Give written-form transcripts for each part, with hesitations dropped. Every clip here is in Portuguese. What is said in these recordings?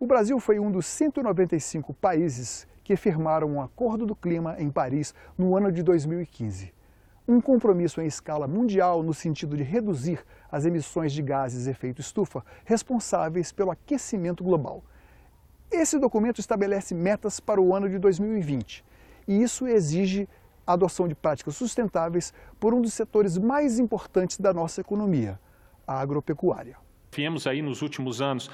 O Brasil foi um dos 195 países que firmaram um Acordo do Clima em Paris no ano de 2015. Um compromisso em escala mundial no sentido de reduzir as emissões de gases de efeito estufa responsáveis pelo aquecimento global. Esse documento estabelece metas para o ano de 2020 e isso exige a adoção de práticas sustentáveis por um dos setores mais importantes da nossa economia, a agropecuária. Viemos aí nos últimos anos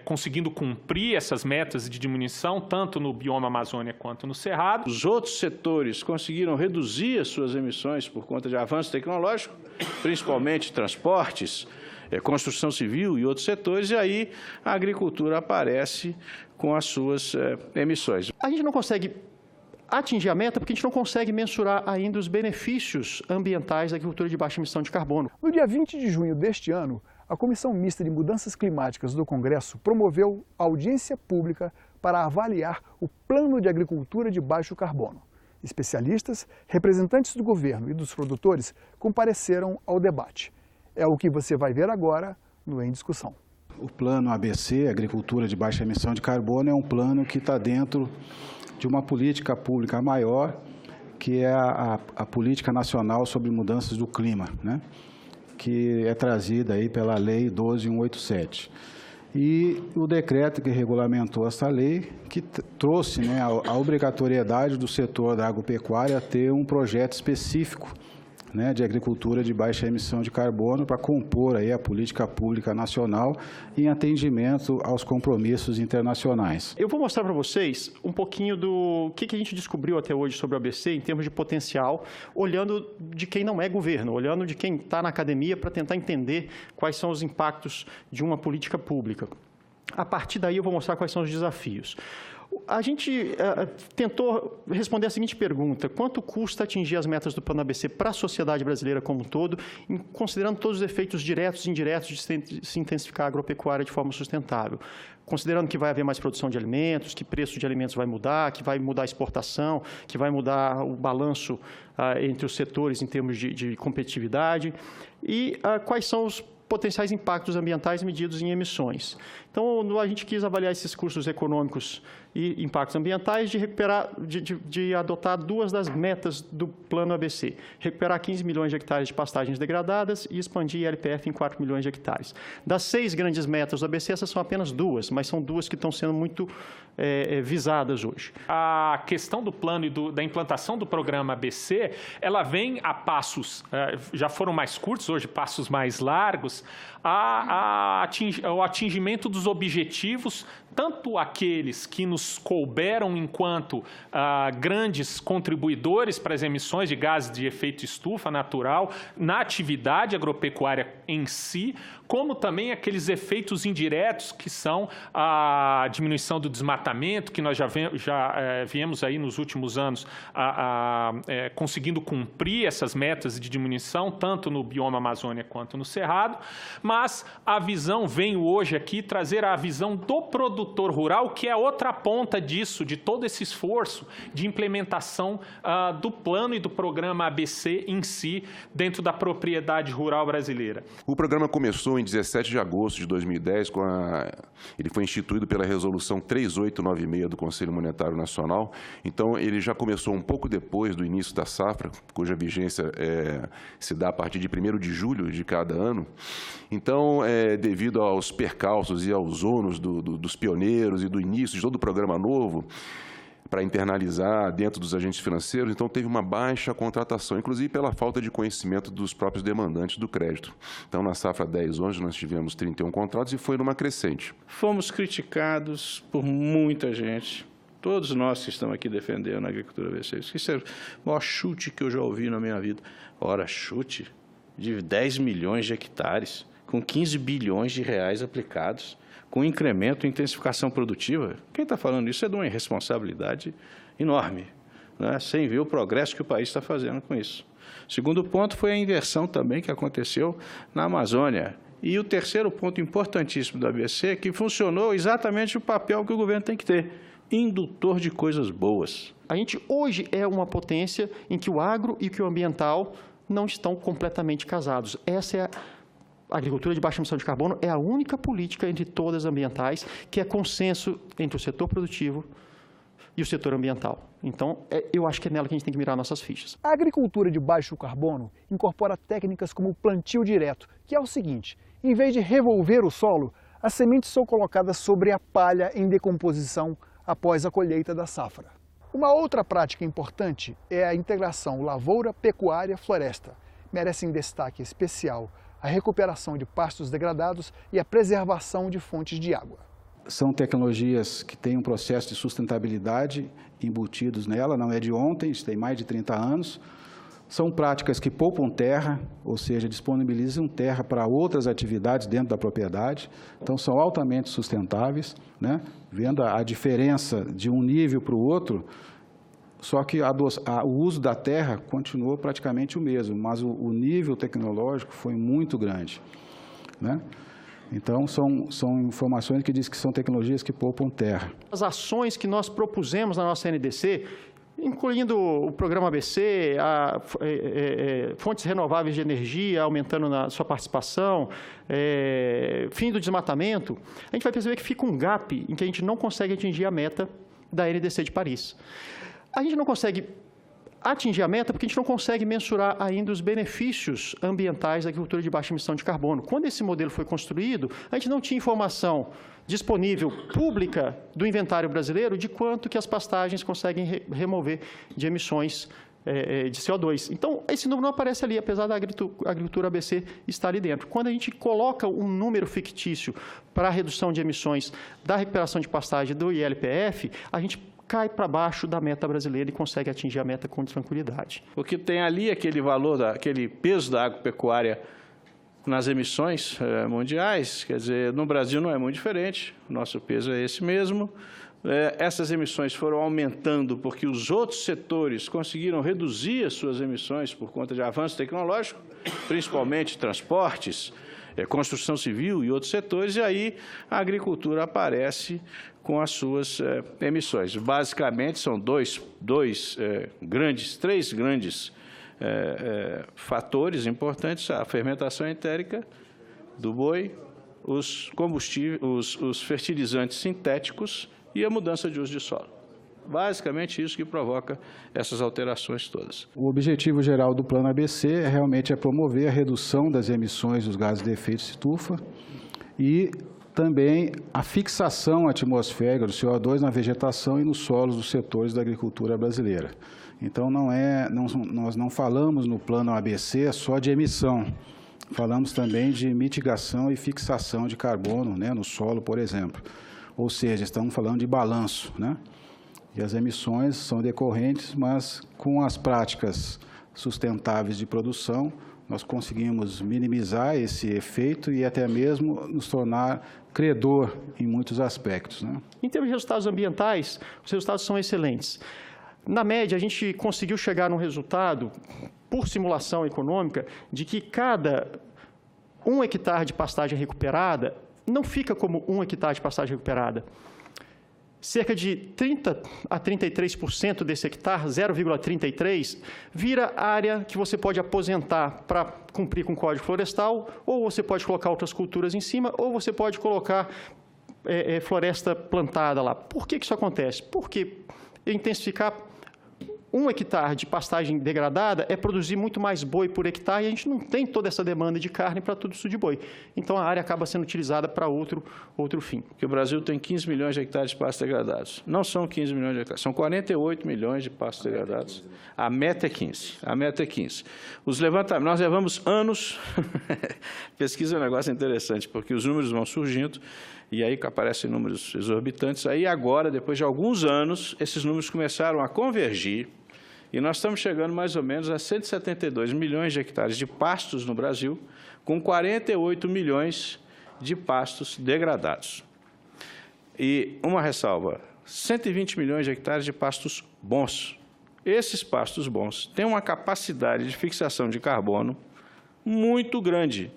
conseguindo cumprir essas metas de diminuição, tanto no bioma Amazônia quanto no Cerrado. Os outros setores conseguiram reduzir as suas emissões por conta de avanço tecnológico, principalmente transportes, construção civil e outros setores, e aí a agricultura aparece com as suas emissões. A gente não consegue atingir a meta porque a gente não consegue mensurar ainda os benefícios ambientais da agricultura de baixa emissão de carbono. No dia 20 de junho deste ano, a Comissão Mista de Mudanças Climáticas do Congresso promoveu audiência pública para avaliar o Plano de Agricultura de Baixo Carbono. Especialistas, representantes do governo e dos produtores compareceram ao debate. É o que você vai ver agora no Em Discussão. O Plano ABC, Agricultura de Baixa Emissão de Carbono, é um plano que está dentro de uma política pública maior, que é a Política Nacional sobre Mudanças do Clima, né? Que é trazida aí pela Lei 12.187. E o decreto que regulamentou essa lei, que trouxe, né, a obrigatoriedade do setor da agropecuária a ter um projeto específico, né, de agricultura de baixa emissão de carbono para compor aí a política pública nacional em atendimento aos compromissos internacionais. Eu vou mostrar para vocês um pouquinho do que a gente descobriu até hoje sobre o ABC em termos de potencial, olhando de quem não é governo, olhando de quem está na academia para tentar entender quais são os impactos de uma política pública. A partir daí eu vou mostrar quais são os desafios. A gente tentou responder a seguinte pergunta: quanto custa atingir as metas do Plano ABC para a sociedade brasileira como um todo, considerando todos os efeitos diretos e indiretos de se intensificar a agropecuária de forma sustentável? Considerando que vai haver mais produção de alimentos, que preço de alimentos vai mudar, que vai mudar a exportação, que vai mudar o balanço entre os setores em termos de competitividade, e quais são os potenciais impactos ambientais medidos em emissões. Então, a gente quis avaliar esses custos econômicos e impactos ambientais de adotar duas das metas do Plano ABC: recuperar 15 milhões de hectares de pastagens degradadas e expandir ILPF em 4 milhões de hectares. Das 6 grandes metas do ABC, essas são apenas duas, mas são duas que estão sendo muito visadas hoje. A questão do plano e da implantação do programa ABC, ela vem a passos, já foram mais curtos, hoje passos mais largos, ao atingimento dos objetivos, tanto aqueles que nos couberam enquanto grandes contribuidores para as emissões de gases de efeito estufa natural na atividade agropecuária em si, como também aqueles efeitos indiretos que são a diminuição do desmatamento, que nós já viemos aí nos últimos anos conseguindo cumprir essas metas de diminuição, tanto no bioma Amazônia quanto no Cerrado, mas a visão, venho hoje aqui trazer a visão do produtor rural, que é outra ponta disso, de todo esse esforço de implementação do plano e do programa ABC em si, dentro da propriedade rural brasileira. O programa começou em 17 de agosto de 2010, ele foi instituído pela Resolução 3896 do Conselho Monetário Nacional, então ele já começou um pouco depois do início da safra, cuja vigência se dá a partir de 1º de julho de cada ano. Então, devido aos percalços e aos ônus dos pioneiros e do início de todo o programa novo, para internalizar dentro dos agentes financeiros, então teve uma baixa contratação, inclusive pela falta de conhecimento dos próprios demandantes do crédito. Então, na safra 10/11, nós tivemos 31 contratos e foi numa crescente. Fomos criticados por muita gente, todos nós que estamos aqui defendendo a agricultura ABC. Isso é o maior chute que eu já ouvi na minha vida. Ora, chute de 10 milhões de hectares, com 15 bilhões de reais aplicados, com incremento e intensificação produtiva. Quem está falando isso é de uma irresponsabilidade enorme, né? Sem ver o progresso que o país está fazendo com isso. Segundo ponto foi a inversão também que aconteceu na Amazônia. E o terceiro ponto importantíssimo do ABC é que funcionou exatamente o papel que o governo tem que ter: indutor de coisas boas. A gente hoje é uma potência em que o agro e que o ambiental não estão completamente casados. Essa é A agricultura de baixa emissão de carbono é a única política entre todas as ambientais que é consenso entre o setor produtivo e o setor ambiental. Então, eu acho que é nela que a gente tem que mirar nossas fichas. A agricultura de baixo carbono incorpora técnicas como o plantio direto, que é o seguinte: em vez de revolver o solo, as sementes são colocadas sobre a palha em decomposição após a colheita da safra. Uma outra prática importante é a integração lavoura-pecuária-floresta. Merecem destaque especial a recuperação de pastos degradados e a preservação de fontes de água. São tecnologias que têm um processo de sustentabilidade embutidos nela, não é de ontem, isso tem mais de 30 anos. São práticas que poupam terra, ou seja, disponibilizam terra para outras atividades dentro da propriedade. Então, são altamente sustentáveis, né? Vendo a diferença de um nível para o outro, só que o uso da terra continuou praticamente o mesmo, mas o nível tecnológico foi muito grande, né? Então, são informações que dizem que são tecnologias que poupam terra. As ações que nós propusemos na nossa NDC, incluindo o programa ABC, fontes renováveis de energia, aumentando na sua participação, fim do desmatamento, a gente vai perceber que fica um gap em que a gente não consegue atingir a meta da NDC de Paris. A gente não consegue atingir a meta porque a gente não consegue mensurar ainda os benefícios ambientais da agricultura de baixa emissão de carbono. Quando esse modelo foi construído, a gente não tinha informação disponível, pública, do inventário brasileiro de quanto que as pastagens conseguem remover de emissões de CO2. Então, esse número não aparece ali, apesar da agricultura ABC estar ali dentro. Quando a gente coloca um número fictício para a redução de emissões da recuperação de pastagem do ILPF, a gente cai para baixo da meta brasileira e consegue atingir a meta com tranquilidade. Porque tem ali aquele valor, aquele peso da agropecuária nas emissões mundiais, quer dizer, no Brasil não é muito diferente, o nosso peso é esse mesmo. Essas emissões foram aumentando porque os outros setores conseguiram reduzir as suas emissões por conta de avanço tecnológico, principalmente transportes, construção civil e outros setores, e aí a agricultura aparece com as suas emissões. Basicamente, são três grandes fatores importantes: a fermentação entérica do boi, os combustíveis, os fertilizantes sintéticos e a mudança de uso de solo. Basicamente isso que provoca essas alterações todas. O objetivo geral do Plano ABC realmente é promover a redução das emissões dos gases de efeito estufa e também a fixação atmosférica do CO2 na vegetação e nos solos dos setores da agricultura brasileira. Então, nós não falamos no Plano ABC só de emissão, falamos também de mitigação e fixação de carbono, né, no solo, por exemplo. Ou seja, estamos falando de balanço, né? E as emissões são decorrentes, mas com as práticas sustentáveis de produção, nós conseguimos minimizar esse efeito e até mesmo nos tornar credor em muitos aspectos, né? Em termos de resultados ambientais, os resultados são excelentes. Na média, a gente conseguiu chegar num resultado, por simulação econômica, de que cada 1 hectare de pastagem recuperada não fica como 1 hectare de pastagem recuperada. Cerca de 30% a 33% desse hectare, 0,33, vira área que você pode aposentar para cumprir com o Código Florestal, ou você pode colocar outras culturas em cima, ou você pode colocar floresta plantada lá. Por que isso acontece? Porque intensificar 1 hectare de pastagem degradada é produzir muito mais boi por hectare e a gente não tem toda essa demanda de carne para tudo isso de boi. Então, a área acaba sendo utilizada para outro fim. Porque o Brasil tem 15 milhões de hectares de pastos degradados. Não são 15 milhões de hectares, são 48 milhões de pastos degradados. A meta é 15. A meta é 15. Os levantamentos, nós levamos anos... Pesquisa é um negócio interessante, porque os números vão surgindo e aí aparecem números exorbitantes. Aí agora, depois de alguns anos, esses números começaram a convergir. E nós estamos chegando mais ou menos a 172 milhões de hectares de pastos no Brasil, com 48 milhões de pastos degradados. E uma ressalva, 120 milhões de hectares de pastos bons. Esses pastos bons têm uma capacidade de fixação de carbono muito grande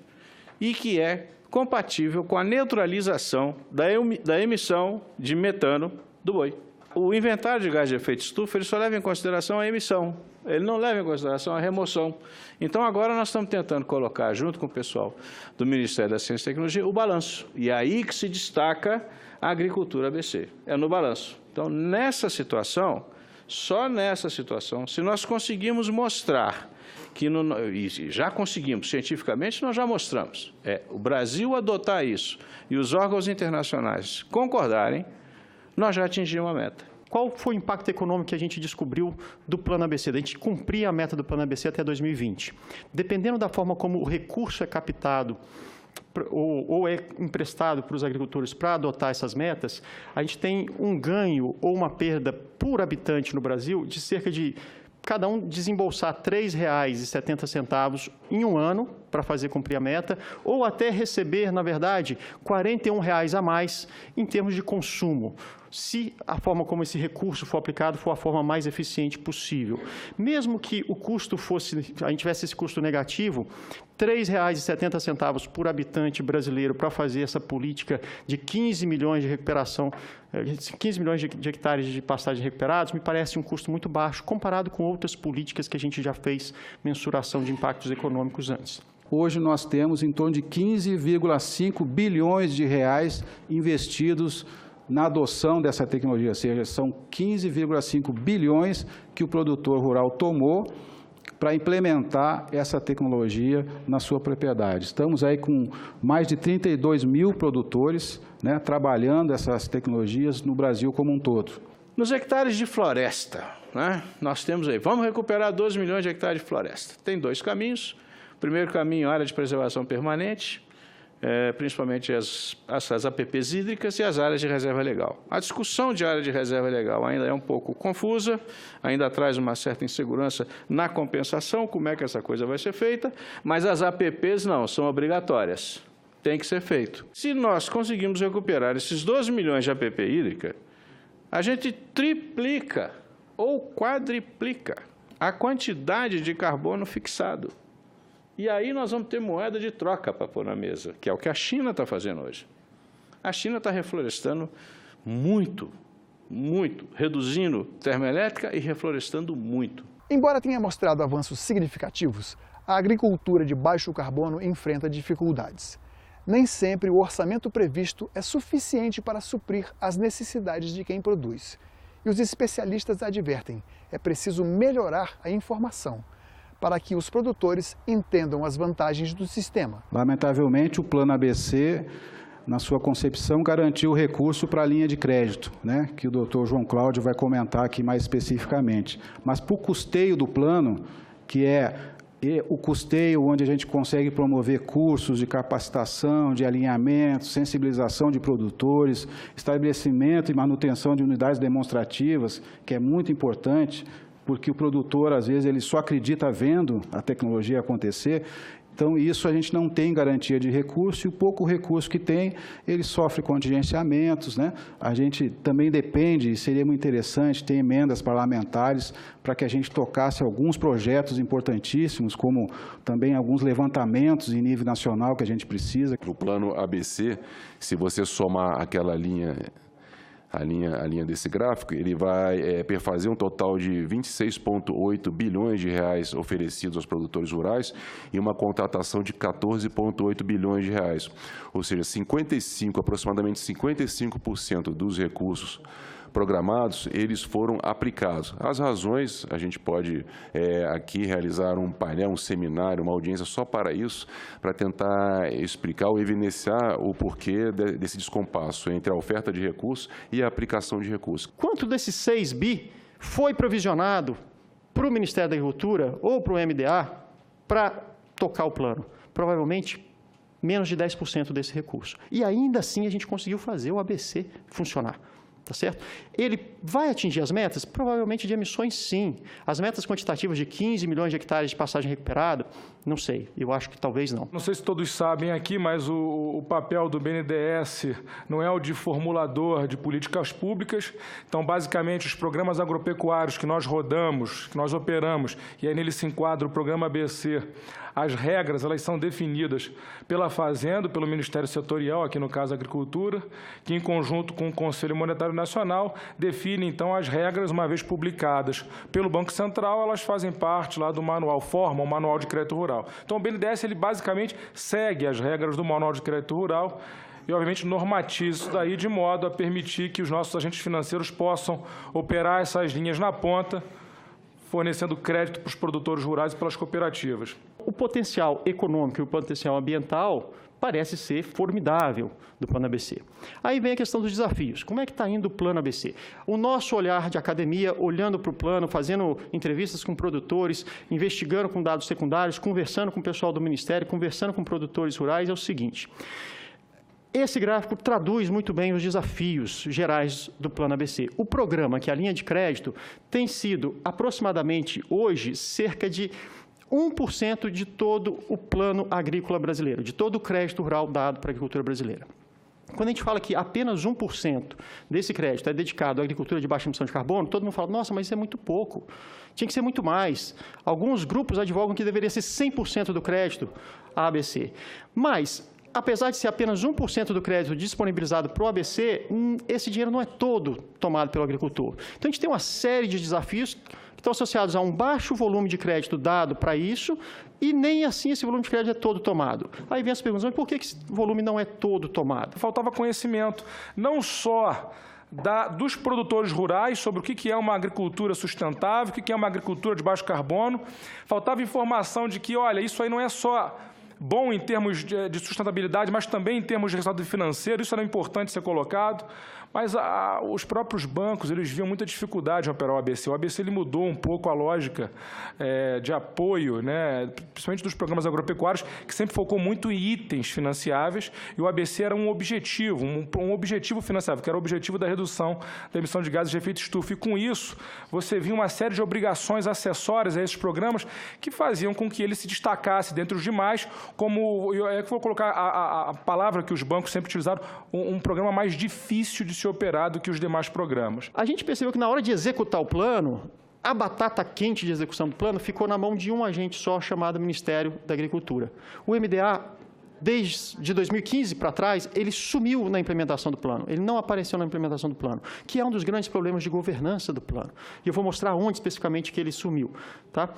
e que é compatível com a neutralização da emissão de metano do boi. O inventário de gás de efeito estufa, ele só leva em consideração a emissão, ele não leva em consideração a remoção. Então, agora nós estamos tentando colocar, junto com o pessoal do Ministério da Ciência e Tecnologia, o balanço. E é aí que se destaca a agricultura ABC, é no balanço. Então, nessa situação, só nessa situação, se nós conseguirmos mostrar que, e já conseguimos, cientificamente nós já mostramos, o Brasil adotar isso e os órgãos internacionais concordarem, nós já atingimos a meta. Qual foi o impacto econômico que a gente descobriu do Plano ABC, da gente cumprir a meta do Plano ABC até 2020? Dependendo da forma como o recurso é captado ou é emprestado para os agricultores para adotar essas metas, a gente tem um ganho ou uma perda por habitante no Brasil de cerca de cada um desembolsar R$ 3,70 em um ano para fazer cumprir a meta, ou até receber, na verdade, R$ 41 a mais em termos de consumo, se a forma como esse recurso for aplicado for a forma mais eficiente possível. Mesmo que o custo fosse, a gente tivesse esse custo negativo, R$ 3,70 por habitante brasileiro para fazer essa política de 15 milhões de recuperação, 15 milhões de hectares de pastagem recuperados, me parece um custo muito baixo, comparado com outras políticas que a gente já fez mensuração de impactos econômicos antes. Hoje nós temos em torno de 15,5 bilhões de reais investidos na adoção dessa tecnologia, ou seja, são 15,5 bilhões que o produtor rural tomou para implementar essa tecnologia na sua propriedade. Estamos aí com mais de 32 mil produtores, né, trabalhando essas tecnologias no Brasil como um todo. Nos hectares de floresta, né, nós temos aí, vamos recuperar 12 milhões de hectares de floresta. Tem dois caminhos. O primeiro caminho, área de preservação permanente, principalmente as APPs hídricas e as áreas de reserva legal. A discussão de área de reserva legal ainda é um pouco confusa, ainda traz uma certa insegurança na compensação, como é que essa coisa vai ser feita, mas as APPs não, são obrigatórias, tem que ser feito. Se nós conseguimos recuperar esses 12 milhões de APP hídrica, a gente triplica ou quadriplica a quantidade de carbono fixado. E aí nós vamos ter moeda de troca para pôr na mesa, que é o que a China está fazendo hoje. A China está reflorestando muito, muito, reduzindo termoelétrica e reflorestando muito. Embora tenha mostrado avanços significativos, a agricultura de baixo carbono enfrenta dificuldades. Nem sempre o orçamento previsto é suficiente para suprir as necessidades de quem produz. E os especialistas advertem, é preciso melhorar a informação para que os produtores entendam as vantagens do sistema. Lamentavelmente, o Plano ABC, na sua concepção, garantiu o recurso para a linha de crédito, né, que o doutor João Cláudio vai comentar aqui mais especificamente. Mas para o custeio do plano, que é o custeio onde a gente consegue promover cursos de capacitação, de alinhamento, sensibilização de produtores, estabelecimento e manutenção de unidades demonstrativas, que é muito importante, porque o produtor, às vezes, ele só acredita vendo a tecnologia acontecer. Então, isso a gente não tem garantia de recurso, e o pouco recurso que tem, ele sofre contingenciamentos, né? A gente também depende, e seria muito interessante, ter emendas parlamentares para que a gente tocasse alguns projetos importantíssimos, como também alguns levantamentos em nível nacional que a gente precisa. No plano ABC, se você somar aquela linha... A linha desse gráfico, ele vai perfazer um total de 26,8 bilhões de reais oferecidos aos produtores rurais e uma contratação de 14,8 bilhões de reais. Ou seja, aproximadamente 55% dos recursos programados, eles foram aplicados. As razões, a gente pode aqui realizar um painel, um seminário, uma audiência só para isso, para tentar explicar ou evidenciar o porquê desse descompasso entre a oferta de recursos e a aplicação de recursos. Quanto desses 6 bi foi provisionado para o Ministério da Agricultura ou para o MDA para tocar o plano? Provavelmente menos de 10% desse recurso. E ainda assim a gente conseguiu fazer o ABC funcionar. Tá certo? Ele vai atingir as metas? Provavelmente de emissões, sim. As metas quantitativas de 15 milhões de hectares de pastagem recuperada, não sei. Eu acho que talvez não. Não sei se todos sabem aqui, mas o papel do BNDES não é o de formulador de políticas públicas. Então, basicamente, os programas agropecuários que nós rodamos, que nós operamos, e aí nele se enquadra o programa ABC, as regras, elas são definidas pela Fazenda, pelo Ministério Setorial, aqui no caso a Agricultura, que em conjunto com o Conselho Monetário Tesouro Nacional define, então, as regras, uma vez publicadas pelo Banco Central, elas fazem parte lá do manual, formam o Manual de Crédito Rural. Então, o BNDES, ele basicamente segue as regras do Manual de Crédito Rural e, obviamente, normatiza isso daí de modo a permitir que os nossos agentes financeiros possam operar essas linhas na ponta, fornecendo crédito para os produtores rurais e pelas cooperativas. O potencial econômico e o potencial ambiental parece ser formidável do Plano ABC. Aí vem a questão dos desafios. Como é que está indo o Plano ABC? O nosso olhar de academia, olhando para o plano, fazendo entrevistas com produtores, investigando com dados secundários, conversando com o pessoal do Ministério, conversando com produtores rurais, é o seguinte: esse gráfico traduz muito bem os desafios gerais do Plano ABC. O programa, que é a linha de crédito, tem sido aproximadamente, hoje, cerca de 1% de todo o plano agrícola brasileiro, de todo o crédito rural dado para a agricultura brasileira. Quando a gente fala que apenas 1% desse crédito é dedicado à agricultura de baixa emissão de carbono, todo mundo fala, nossa, mas isso é muito pouco, tinha que ser muito mais. Alguns grupos advogam que deveria ser 100% do crédito à ABC. Mas, apesar de ser apenas 1% do crédito disponibilizado para o ABC, esse dinheiro não é todo tomado pelo agricultor. Então, a gente tem uma série de desafios que estão associados a um baixo volume de crédito dado para isso e nem assim esse volume de crédito é todo tomado. Aí vem as perguntas, mas por que esse volume não é todo tomado? Faltava conhecimento, não só dos produtores rurais sobre o que é uma agricultura sustentável, o que é uma agricultura de baixo carbono. Faltava informação de que, olha, isso aí não é só bom em termos de sustentabilidade, mas também em termos de resultado financeiro, isso era importante ser colocado. Mas os próprios bancos, eles viam muita dificuldade em operar o ABC. O ABC ele mudou um pouco a lógica de apoio, né, principalmente dos programas agropecuários, que sempre focou muito em itens financiáveis, e o ABC era um objetivo, um objetivo financiável, que era o objetivo da redução da emissão de gases de efeito estufa. E com isso, você via uma série de obrigações acessórias a esses programas que faziam com que ele se destacasse dentre os demais, como, eu vou colocar a palavra que os bancos sempre utilizaram, um programa mais difícil de ser operado que os demais programas. A gente percebeu que na hora de executar o plano, a batata quente de execução do plano ficou na mão de um agente só, chamado Ministério da Agricultura. O MDA, desde 2015 para trás, ele sumiu na implementação do plano. Ele não apareceu na implementação do plano, que é um dos grandes problemas de governança do plano. E eu vou mostrar onde especificamente que ele sumiu, tá?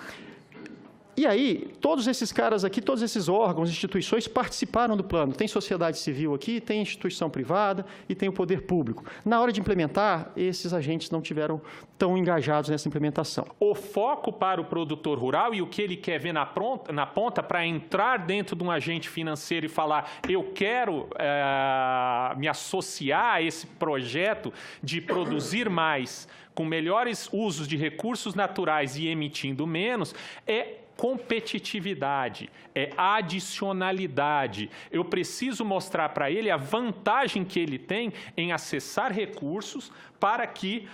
E aí, todos esses caras aqui, todos esses órgãos, instituições participaram do plano. Tem sociedade civil aqui, tem instituição privada e tem o poder público. Na hora de implementar, esses agentes não tiveram tão engajados nessa implementação. O foco para o produtor rural e o que ele quer ver na ponta para entrar dentro de um agente financeiro e falar, eu quero me associar a esse projeto de produzir mais, com melhores usos de recursos naturais e emitindo menos, é competitividade, é adicionalidade. Eu preciso mostrar para ele a vantagem que ele tem em acessar recursos para que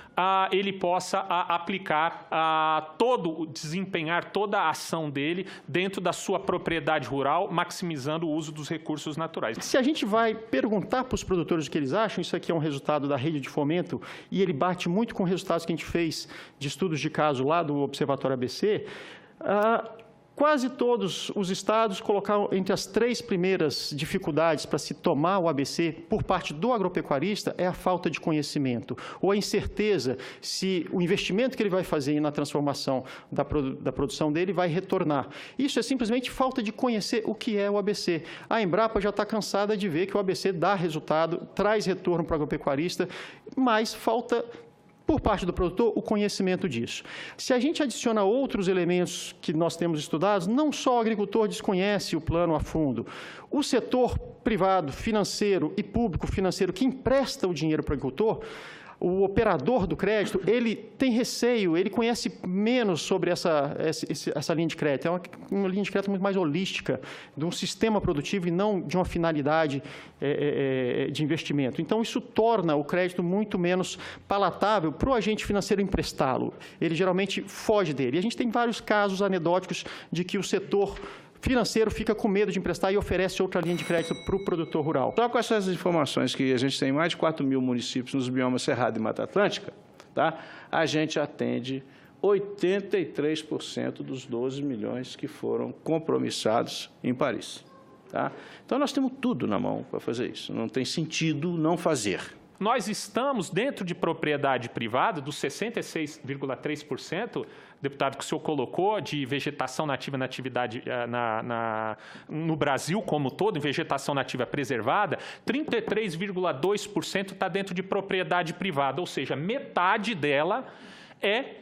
ele possa aplicar desempenhar toda a ação dele dentro da sua propriedade rural, maximizando o uso dos recursos naturais. Se a gente vai perguntar para os produtores o que eles acham, isso aqui é um resultado da rede de fomento e ele bate muito com resultados que a gente fez de estudos de caso lá do Observatório ABC. Quase todos os estados colocaram entre as 3 primeiras dificuldades para se tomar o ABC por parte do agropecuarista é a falta de conhecimento ou a incerteza se o investimento que ele vai fazer na transformação da produção dele vai retornar. Isso é simplesmente falta de conhecer o que é o ABC. A Embrapa já está cansada de ver que o ABC dá resultado, traz retorno para o agropecuarista, mas falta, por parte do produtor, o conhecimento disso. Se a gente adiciona outros elementos que nós temos estudados, não só o agricultor desconhece o plano a fundo. O setor privado, financeiro e público financeiro que empresta o dinheiro para o agricultor, o operador do crédito, ele tem receio, ele conhece menos sobre essa linha de crédito. É uma linha de crédito muito mais holística, de um sistema produtivo e não de uma finalidade de investimento. Então, isso torna o crédito muito menos palatável para o agente financeiro emprestá-lo. Ele geralmente foge dele. E a gente tem vários casos anedóticos de que o setor financeiro fica com medo de emprestar e oferece outra linha de crédito para o produtor rural. Só com essas informações que a gente tem mais de 4.000 municípios nos biomas Cerrado e Mata Atlântica, tá? A gente atende 83% dos 12 milhões que foram compromissados em Paris. Tá? Então, nós temos tudo na mão para fazer isso. Não tem sentido não fazer. nós estamos dentro de propriedade privada, dos 66,3%, deputado, que o senhor colocou, de vegetação nativa na atividade no Brasil como todo, em vegetação nativa preservada, 33,2% está dentro de propriedade privada, ou seja, metade dela é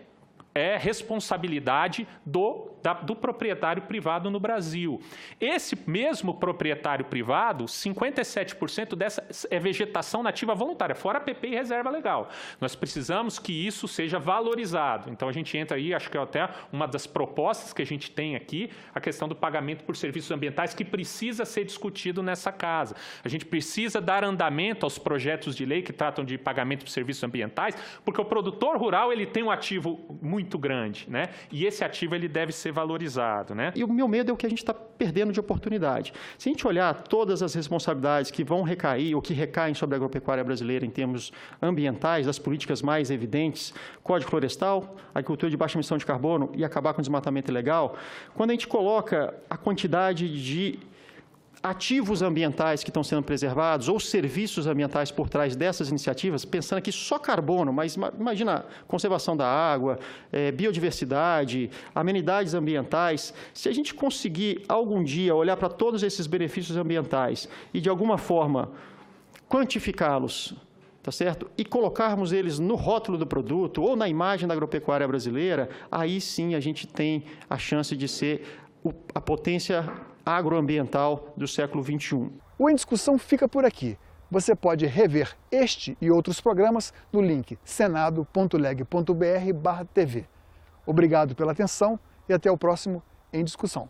responsabilidade do proprietário privado no Brasil. Esse mesmo proprietário privado, 57% dessa é vegetação nativa voluntária, fora PP e reserva legal. Nós precisamos que isso seja valorizado. Então, a gente entra aí, acho que é até uma das propostas que a gente tem aqui, a questão do pagamento por serviços ambientais, que precisa ser discutido nessa casa. A gente precisa dar andamento aos projetos de lei que tratam de pagamento por serviços ambientais, porque o produtor rural ele tem um ativo muito grande, né? E esse ativo ele deve ser valorizado, né? E o meu medo é o que a gente está perdendo de oportunidade. Se a gente olhar todas as responsabilidades que vão recair ou que recaem sobre a agropecuária brasileira em termos ambientais, das políticas mais evidentes, Código Florestal, agricultura de baixa emissão de carbono e acabar com o desmatamento ilegal, quando a gente coloca a quantidade de ativos ambientais que estão sendo preservados ou serviços ambientais por trás dessas iniciativas, pensando aqui só carbono, mas imagina conservação da água, biodiversidade, amenidades ambientais. Se a gente conseguir algum dia olhar para todos esses benefícios ambientais e de alguma forma quantificá-los, tá certo? E colocarmos eles no rótulo do produto ou na imagem da agropecuária brasileira, aí sim a gente tem a chance de ser a potência agroambiental do século XXI. O Em Discussão fica por aqui. Você pode rever este e outros programas no link senado.leg.br/tv. Obrigado pela atenção e até o próximo Em Discussão.